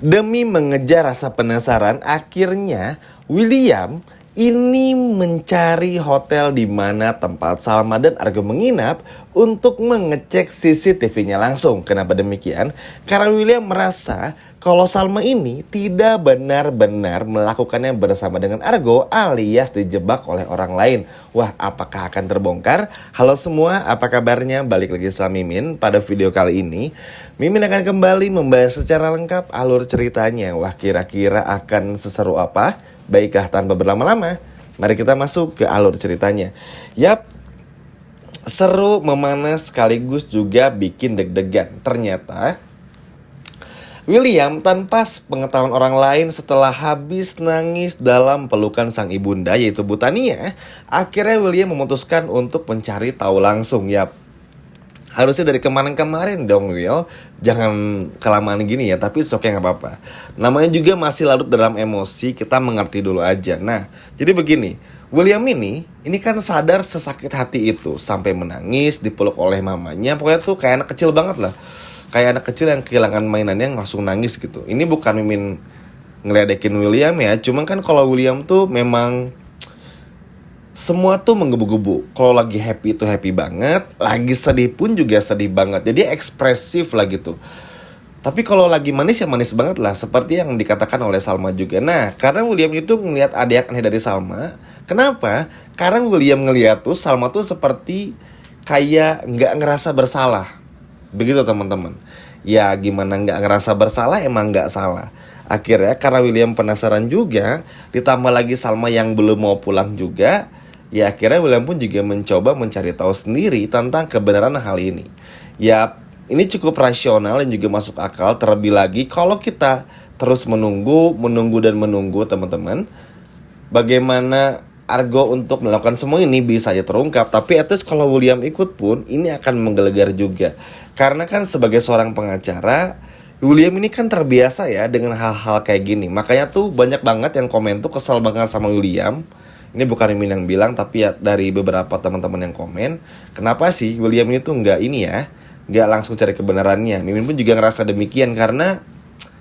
Demi mengejar rasa penasaran, akhirnya William ini mencari hotel di mana tempat Salma dan Argo menginap untuk mengecek CCTV-nya langsung. Kenapa demikian? Karena William merasa kalau Salma ini tidak benar-benar melakukannya bersama dengan Argo alias dijebak oleh orang lain. Wah, apakah akan terbongkar? Halo semua, apa kabarnya? Balik lagi sama Mimin. Pada video kali ini, Mimin akan kembali membahas secara lengkap alur ceritanya. Wah, kira-kira akan seseru apa? Baiklah, tanpa berlama-lama, mari kita masuk ke alur ceritanya. Yap, seru, memanas, sekaligus juga bikin deg-degan. Ternyata William tanpa pengetahuan orang lain setelah habis nangis dalam pelukan sang ibunda yaitu Bu Tania, akhirnya William memutuskan untuk mencari tahu langsung. Yap, harusnya dari kemarin-kemarin dong Will, jangan kelamaan gini ya, tapi oke gak apa-apa. Namanya juga masih larut dalam emosi, kita mengerti dulu aja. Nah, jadi begini, William ini kan sadar sesakit hati itu, sampai menangis, dipeluk oleh mamanya. Pokoknya tuh kayak anak kecil banget lah, kayak anak kecil yang kehilangan mainannya yang langsung nangis gitu. Ini bukan Mimin ngeledekin William ya, cuman kan kalau William tuh memang semua tuh menggebu-gebu. Kalau lagi happy itu happy banget, lagi sedih pun juga sedih banget. Jadi ekspresif lah gitu. Tapi kalau lagi manis ya manis banget lah, seperti yang dikatakan oleh Salma juga. Nah, karena William itu ngelihat ada yang aneh dari Salma. Kenapa? Karena William ngelihat tuh Salma tuh seperti kayak nggak ngerasa bersalah. Begitu teman-teman. Ya gimana nggak ngerasa bersalah, emang nggak salah. Akhirnya karena William penasaran juga, ditambah lagi Salma yang belum mau pulang juga, ya akhirnya William pun juga mencoba mencari tahu sendiri tentang kebenaran hal ini. Ya ini cukup rasional dan juga masuk akal, terlebih lagi kalau kita terus menunggu dan menunggu teman-teman. Bagaimana Argo untuk melakukan semua ini bisa aja terungkap. Tapi at least kalau William ikut pun ini akan menggelegar juga. Karena kan sebagai seorang pengacara, William ini kan terbiasa ya dengan hal-hal kayak gini. Makanya tuh banyak banget yang komen tuh kesal banget sama William. Ini bukan Mimin yang bilang, tapi ya dari beberapa teman-teman yang komen, kenapa sih William ini tuh nggak langsung cari kebenarannya. Mimin pun juga ngerasa demikian karena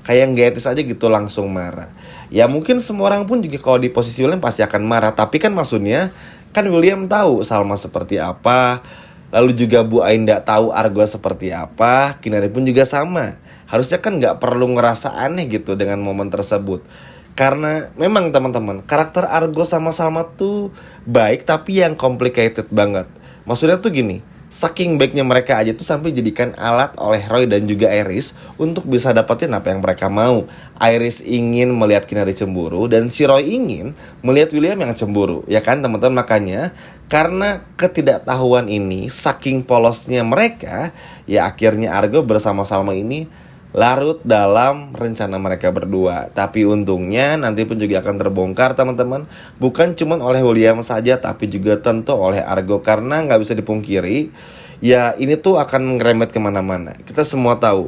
kayak nggak etis aja gitu langsung marah. Ya mungkin semua orang pun juga kalau di posisi William pasti akan marah. Tapi kan maksudnya kan William tahu Salma seperti apa, lalu juga Bu Ainda tahu Argo seperti apa, Kinari pun juga sama. Harusnya kan nggak perlu ngerasa aneh gitu dengan momen tersebut. Karena memang teman-teman, karakter Argo sama Salma tuh baik tapi yang complicated banget. Maksudnya tuh gini, saking baiknya mereka aja tuh sampai jadikan alat oleh Roy dan juga Iris untuk bisa dapetin apa yang mereka mau. Iris ingin melihat Kinari cemburu dan si Roy ingin melihat William yang cemburu. Ya kan teman-teman, makanya karena ketidaktahuan ini, saking polosnya mereka, ya akhirnya Argo bersama Salma ini larut dalam rencana mereka berdua. Tapi untungnya nanti pun juga akan terbongkar teman-teman. Bukan cuma oleh William saja, tapi juga tentu oleh Argo. Karena gak bisa dipungkiri, ya ini tuh akan ngerembet kemana-mana. Kita semua tahu,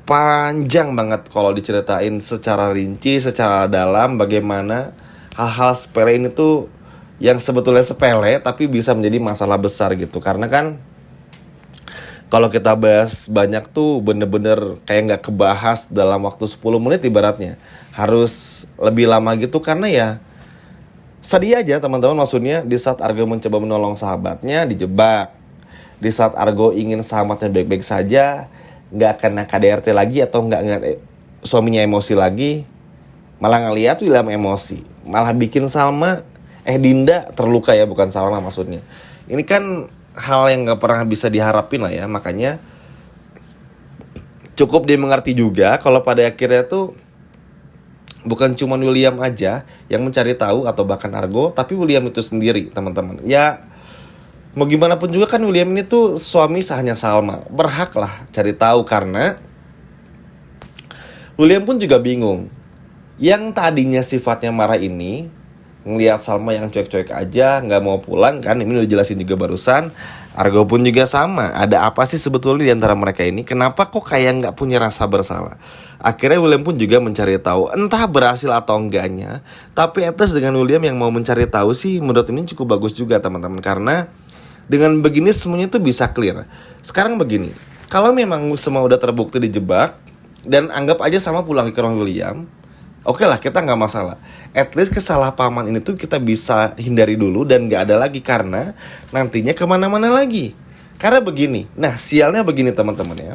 panjang banget kalau diceritain secara rinci, secara dalam, bagaimana hal-hal sepele ini tuh yang sebetulnya sepele tapi bisa menjadi masalah besar gitu. Karena kan kalau kita bahas banyak tuh bener-bener kayak gak kebahas dalam waktu 10 menit ibaratnya. Harus lebih lama gitu karena ya sedih aja teman-teman. Maksudnya di saat Argo mencoba menolong sahabatnya dijebak. Di saat Argo ingin sahabatnya baik-baik saja, gak kena KDRT lagi atau gak ngeliat suaminya emosi lagi, malah ngeliat William emosi. Malah bikin Dinda terluka ya, bukan Salma maksudnya. Ini kan hal yang gak pernah bisa diharapin lah ya. Makanya cukup dimengerti juga kalau pada akhirnya tuh bukan cuma William aja yang mencari tahu atau bahkan Argo, tapi William itu sendiri teman-teman. Ya mau gimana pun juga kan William ini tuh suami sahnya Salma, berhak lah cari tahu. Karena William pun juga bingung. Yang tadinya sifatnya marah ini, ngelihat Salma yang cuek-cuek aja, nggak mau pulang kan, ini udah jelasin juga barusan. Argo pun juga sama. Ada apa sih sebetulnya di antara mereka ini? Kenapa kok kayak nggak punya rasa bersalah? Akhirnya William pun juga mencari tahu, entah berhasil atau enggaknya. Tapi atas dengan William yang mau mencari tahu sih, menurut ini cukup bagus juga teman-teman. Karena dengan begini semuanya tuh bisa clear. Sekarang begini, kalau memang semua udah terbukti dijebak, dan anggap aja Salma pulang ke rumah William. Oke lah, kita nggak masalah. At least kesalahpahaman ini tuh kita bisa hindari dulu dan nggak ada lagi, karena nantinya kemana-mana lagi. Karena begini, nah sialnya begini teman-teman ya.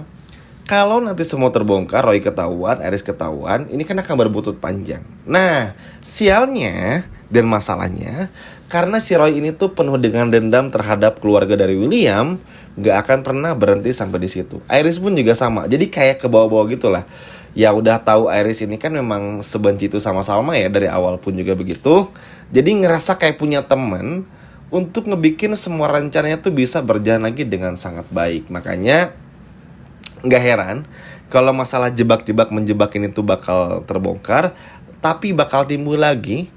Kalau nanti semua terbongkar, Roy ketahuan, Iris ketahuan, ini kan akan berbuntut panjang. Nah, sialnya dan masalahnya, karena si Roy ini tuh penuh dengan dendam terhadap keluarga dari William, nggak akan pernah berhenti sampai di situ. Iris pun juga sama. Jadi kayak ke bawah-bawah gitulah. Ya udah tahu Iris ini kan memang sebenci itu sama Salma ya, dari awal pun juga begitu. Jadi ngerasa kayak punya teman untuk ngebikin semua rencananya tuh bisa berjalan lagi dengan sangat baik. Makanya nggak heran kalau masalah jebak-jebak menjebak ini tuh bakal terbongkar, tapi bakal timbul lagi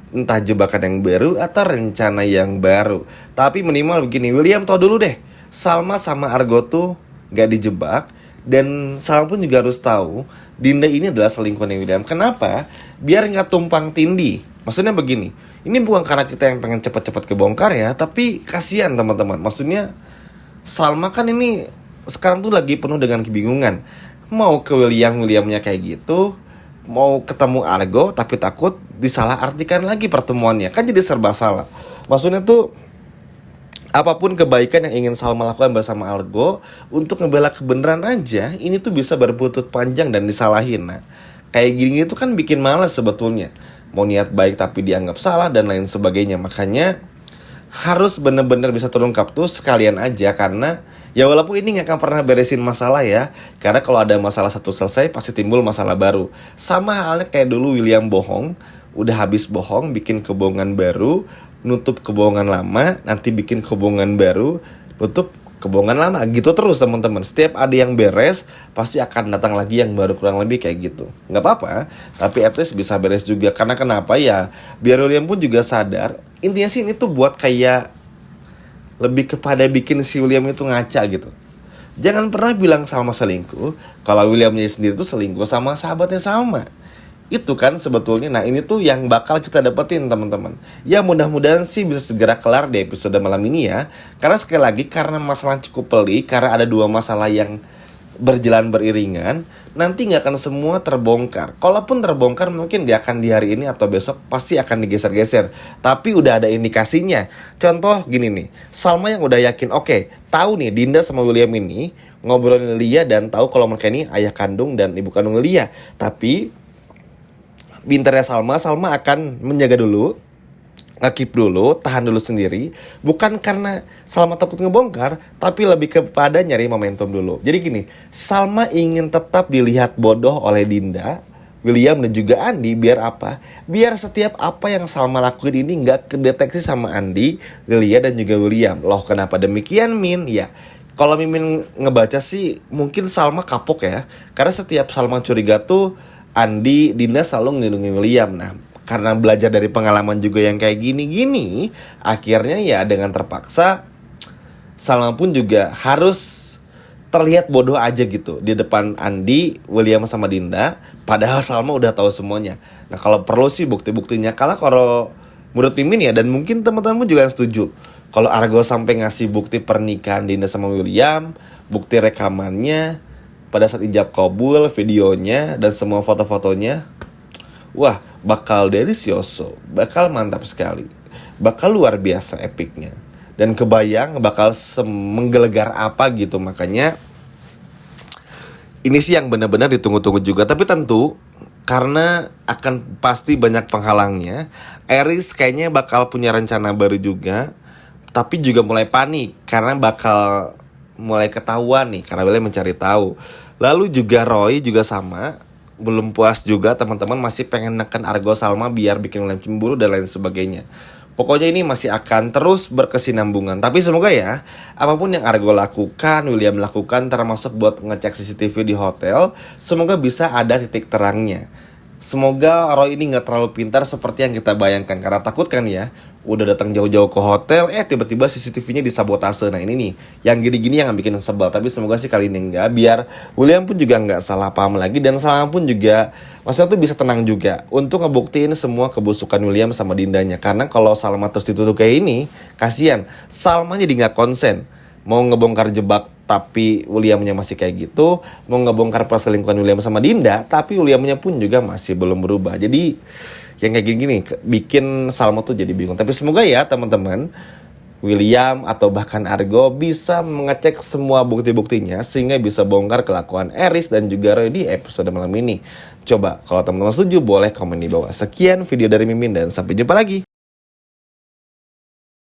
entah jebakan yang baru atau rencana yang baru. Tapi minimal begini, William tau dulu deh, Salma sama Argo tuh gak dijebak. Dan Salma pun juga harus tahu Dinda ini adalah selingkuhannya William. Kenapa? Biar gak tumpang tindih. Maksudnya begini, ini bukan karena kita yang pengen cepat-cepat kebongkar ya, tapi kasihan teman-teman. Maksudnya Salma kan ini sekarang tuh lagi penuh dengan kebingungan. Mau ke Williamnya kayak gitu, mau ketemu Argo tapi takut disalahartikan lagi pertemuannya. Kan jadi serba salah. Maksudnya tuh apapun kebaikan yang ingin Salma lakukan bersama Argo untuk ngebela kebenaran aja, ini tuh bisa berbuntut panjang dan disalahin. Nah, kayak gini itu kan bikin malas sebetulnya. Mau niat baik tapi dianggap salah dan lain sebagainya. Makanya harus bener-bener bisa terungkap tuh sekalian aja, karena ya walaupun ini gak akan pernah beresin masalah ya, karena kalau ada masalah satu selesai pasti timbul masalah baru. Sama halnya kayak dulu William bohong, udah habis bohong bikin kebohongan baru, nutup kebohongan lama, nanti bikin kebohongan baru, nutup kebohongan lama, gitu terus teman-teman. Setiap ada yang beres pasti akan datang lagi yang baru, kurang lebih kayak gitu. Nggak apa-apa, tapi at least bisa beres juga. Karena kenapa ya, biar William pun juga sadar, intinya sih ini tuh buat kayak lebih kepada bikin si William itu ngaca gitu. Jangan pernah bilang Salma selingkuh kalau Williamnya sendiri tuh selingkuh sama sahabatnya Salma. Itu kan sebetulnya, nah ini tuh yang bakal kita dapetin teman-teman. Ya mudah-mudahan sih bisa segera kelar di episode malam ini ya. Karena sekali lagi, karena masalah cukup pelik, karena ada dua masalah yang berjalan beriringan, nanti gak akan semua terbongkar. Kalaupun terbongkar mungkin gak akan di hari ini atau besok, pasti akan digeser-geser. Tapi udah ada indikasinya. Contoh gini nih, Salma yang udah yakin, oke, tahu nih Dinda sama William ini ngobrolin Lia dan tahu kalau mereka ini ayah kandung dan ibu kandung Lia. Tapi pintarnya Salma akan menjaga dulu, ngekip dulu, tahan dulu sendiri. Bukan karena Salma takut ngebongkar, tapi lebih kepada nyari momentum dulu. Jadi gini, Salma ingin tetap dilihat bodoh oleh Dinda, William dan juga Andi. Biar apa? Biar setiap apa yang Salma lakuin ini gak kedeteksi sama Andi, Lia dan juga William. Loh kenapa demikian Min? Ya, kalau Mimin ngebaca sih mungkin Salma kapok ya. Karena setiap Salma curiga tuh Andi, Dinda selalu ngelindungi William. Nah, karena belajar dari pengalaman juga yang kayak gini-gini, akhirnya ya dengan terpaksa Salma pun juga harus terlihat bodoh aja gitu di depan Andi, William sama Dinda. Padahal Salma udah tahu semuanya. Nah, kalau perlu sih bukti-buktinya. Kalau menurut Mimin ya, dan mungkin teman-teman juga yang setuju, kalau Argo sampai ngasih bukti pernikahan Dinda sama William, bukti rekamannya pada saat ijab kabul, videonya, dan semua foto-fotonya, wah, bakal delicioso, bakal mantap sekali, bakal luar biasa epicnya. Dan kebayang bakal menggelegar apa gitu. Makanya ini sih yang benar-benar ditunggu-tunggu juga. Tapi tentu karena akan pasti banyak penghalangnya, Iris kayaknya bakal punya rencana baru juga. Tapi juga mulai panik karena bakal mulai ketahuan nih, karena William mencari tahu. Lalu juga Roy juga sama, belum puas juga teman-teman, masih pengen neken Argo Salma biar bikin William cemburu dan lain sebagainya. Pokoknya ini masih akan terus berkesinambungan. Tapi semoga ya, apapun yang Argo lakukan, William lakukan, termasuk buat ngecek CCTV di hotel, semoga bisa ada titik terangnya. Semoga Roy ini gak terlalu pintar seperti yang kita bayangkan. Karena takut kan ya, udah datang jauh-jauh ke hotel, tiba-tiba CCTV-nya disabotase. Nah ini nih, yang gini-gini yang bikin sebel. Tapi semoga sih kali ini enggak, biar William pun juga gak salah paham lagi. Dan Salma pun juga, maksudnya tuh bisa tenang juga untuk ngebuktiin semua kebusukan William sama Dindanya. Karena kalau Salma terus dituduh kayak ini, kasian Salma jadi gak konsen mau ngebongkar jebak tapi Williamnya masih kayak gitu, mau ngebongkar perselingkuhan William sama Dinda, tapi Williamnya pun juga masih belum berubah. Jadi yang kayak gini bikin Salma tuh jadi bingung. Tapi semoga ya teman-teman, William atau bahkan Argo bisa mengecek semua bukti-buktinya sehingga bisa bongkar kelakuan Eris dan juga Roy di episode malam ini. Coba kalau teman-teman setuju boleh komen di bawah. Sekian video dari Mimin dan sampai jumpa lagi.